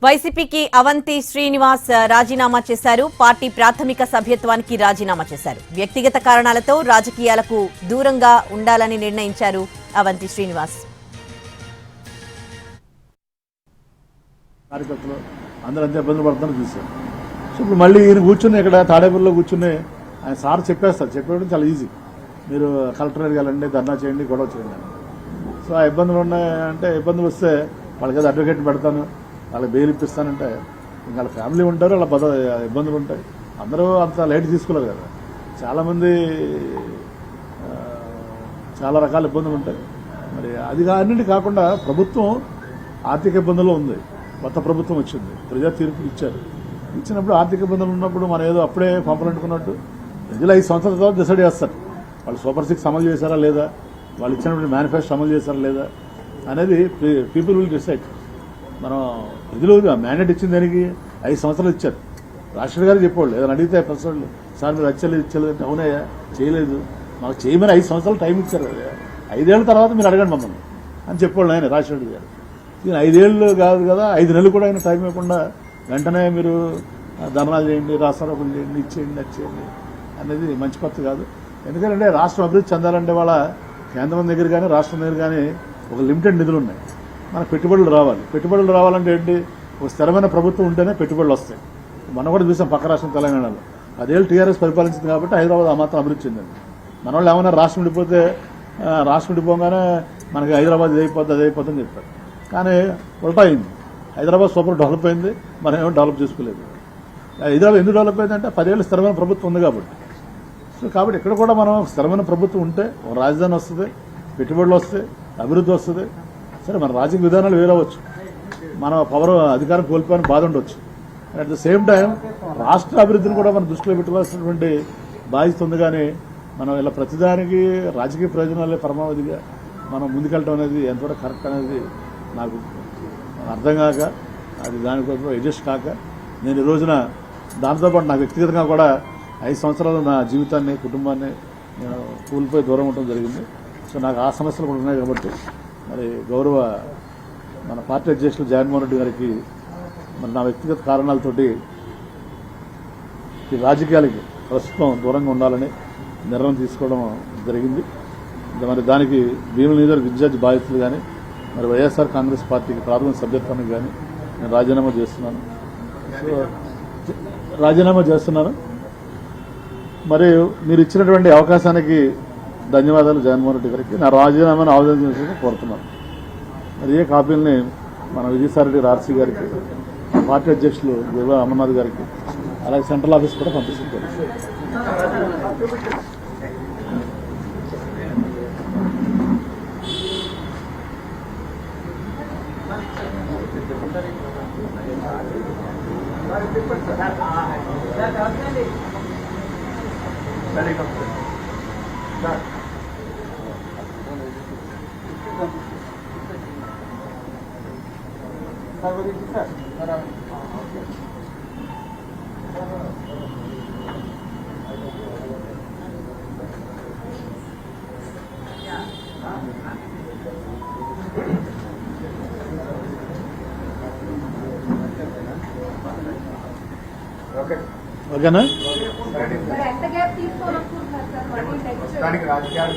వైసీపీకి అవంతి శ్రీనివాస్ రాజీనామా చేశారు. పార్టీ ప్రాథమిక సభ్యత్వానికి రాజీనామా చేశారు. వ్యక్తిగత కారణాలతో రాజకీయాలకు దూరంగా ఉండాలని నిర్ణయించారు అవంతి శ్రీనివాస్. కార్యకర్తలు అందరూ అంతే ఇబ్బందులు పడుతుందని చూశారు. సో ఇప్పుడు మళ్ళీ ఈయన కూర్చుని ఇక్కడ తాడేపల్లిలో కూర్చుని ఆయన సార్ చెప్పేస్తారు. చెప్పేయడం చాలా ఈజీ. మీరు కలెక్టరేట్కి వెళ్ళండి, ధర్నా చేయండి, గొడవ చేయండి. సో ఆ ఇబ్బందులు ఉన్నాయంటే ఇబ్బందులు వస్తే వాళ్ళకి ఏదో అడ్వకేట్ పెడతాను, వాళ్ళకి బెయిల్ ఇప్పిస్తానంటే ఇంకా వాళ్ళ ఫ్యామిలీ ఉంటారు, వాళ్ళ ఇబ్బందులు ఉంటాయి. అందరూ అంత లైట్ తీసుకోలేరు కదా. చాలామంది చాలా రకాల ఇబ్బందులు ఉంటాయి. మరి అది అన్నింటి కాకుండా ప్రభుత్వం ఆర్థిక ఇబ్బందుల్లో ఉంది. కొత్త ప్రభుత్వం వచ్చింది, ప్రజా తీర్పు ఇచ్చారు. ఇచ్చినప్పుడు ఆర్థిక ఇబ్బందులు ఉన్నప్పుడు మనం ఏదో అప్పుడే పంపాలనుకున్నట్టు ప్రజలు 5 సంవత్సరాల తర్వాత డిసైడ్ చేస్తారు. వాళ్ళు సూపర్ 6 అమలు చేశారా లేదా, వాళ్ళు ఇచ్చినప్పుడు మేనిఫెస్టో అమలు చేశారా లేదా అనేది పీపుల్ విల్ డిసైడ్. మనం ప్రజలు మ్యాండేట్ ఇచ్చిన దానికి 5 సంవత్సరాలు ఇచ్చారు. రాష్ట్రపతి గారు చెప్పేవాళ్ళు ఏదైనా అడిగితే ప్రశ్నలు, సార్ మీరు ఇచ్చలేదు అంటే అవునయ్యా చేయలేదు, మాకు చేయమని 5 సంవత్సరాలు టైం ఇచ్చారు. 5 ఏళ్ల తర్వాత మీరు అడగండి మమ్మల్ని అని చెప్పేవాళ్ళు ఆయన రాష్ట్రపతి గారు. 5 ఏళ్ళు కాదు కదా, 5 నెలలు కూడా ఆయన టైం ఇవ్వకుండా వెంటనే మీరు ధర్నాలు చేయండి, రాష్ట్రాలు చేయండి, ఇచ్చేయండి, నచ్చేయండి అనేది మంచి పద్ధతి కాదు. ఎందుకంటే రాష్ట్రం అభివృద్ధి చెందాలంటే వాళ్ళ కేంద్రం దగ్గర కానీ రాష్ట్రం దగ్గర కానీ ఒక లిమిటెడ్ నిధులు ఉన్నాయి. మనకు పెట్టుబడులు రావాలి. పెట్టుబడులు రావాలంటే ఏంటి, ఒక స్థిరమైన ప్రభుత్వం ఉంటేనే పెట్టుబడులు వస్తాయి. మనం కూడా చూసాం పక్క రాష్ట్రం తెలంగాణలో 10 ఏళ్ళు టీఆర్ఎస్ పరిపాలించింది కాబట్టి హైదరాబాద్ ఆ మాత్రం అభివృద్ధి చెందింది. మన వాళ్ళు ఏమన్నా రాష్ట్రం విడిపోతే రాష్ట్రం విడిపోగానే మనకి హైదరాబాద్ ఇదైపోద్ది అదైపోద్దని చెప్పారు. కానీ ఉల్టా అయింది. హైదరాబాద్ సూపర్ డెవలప్ అయింది, మనం ఏమో డెవలప్ చేసుకోలేదు. హైదరాబాద్ ఎందుకు డెవలప్ అయిందంటే 10 ఏళ్ళు స్థిరమైన ప్రభుత్వం ఉంది కాబట్టి. సో కాబట్టి ఇక్కడ కూడా మనం స్థిరమైన ప్రభుత్వం ఉంటే ఒక రాజధాని వస్తుంది, పెట్టుబడులు వస్తాయి, అభివృద్ధి వస్తుంది. సరే మన రాజకీయ విధానాలు వేరవచ్చు, మన పవర్ అధికారం కోల్పోయిన బాధ ఉండొచ్చు. అట్ ద సేమ్ టైం రాష్ట్ర అభివృద్ధిని కూడా మనం దృష్టిలో పెట్టుకోవాల్సినటువంటి బాధ్యత ఉంది. కానీ మనం ఇలా ప్రతిదానికి రాజకీయ ప్రయోజనాలే పరమావధిగా మనం ముందుకెళ్ళడం అనేది ఎంతవరకు కరెక్ట్ అనేది నాకు అర్థం కాక, అది దానికోసం అడ్జస్ట్ కాక నేను ఈ రోజున దాంతోపాటు నాకు వ్యక్తిగతంగా కూడా 5 సంవత్సరాలు నా జీవితాన్ని కుటుంబాన్ని నేను కూలిపోయి దూరం ఉండడం జరిగింది. సో నాకు ఆ సమస్యలు కూడా ఉన్నాయి కాబట్టి మరి గౌరవ మన పార్టీ అధ్యక్షులు జగన్మోహన్ రెడ్డి గారికి మరి నా వ్యక్తిగత కారణాలతోటి ఈ రాజకీయాలకి ప్రస్తుతం దూరంగా ఉండాలని నిర్ణయం తీసుకోవడం జరిగింది. మరి దానికి భీముల నియోజకవర్గ ఇన్ఛార్జ్ బాధ్యతలు కానీ మరి వైఎస్ఆర్ కాంగ్రెస్ పార్టీకి ప్రాథమిక సభ్యత్వానికి కానీ నేను రాజీనామా చేస్తున్నాను. మరియు మీరు ఇచ్చినటువంటి అవకాశానికి ధన్యవాదాలు జగన్మోహన్ రెడ్డి గారికి. నా రాజీనామాను ఆవేదన కోరుతున్నాను. మరి ఏ కాపీలని మన విజయసాయిరెడ్డి ఆర్సీ గారికి, పార్టీ అధ్యక్షులు గురువా అమర్నాథ్ గారికి, అలాగే సెంట్రల్ ఆఫీస్ కూడా పంపిస్తున్నారు. ఓకేనా? రాజకీయాలు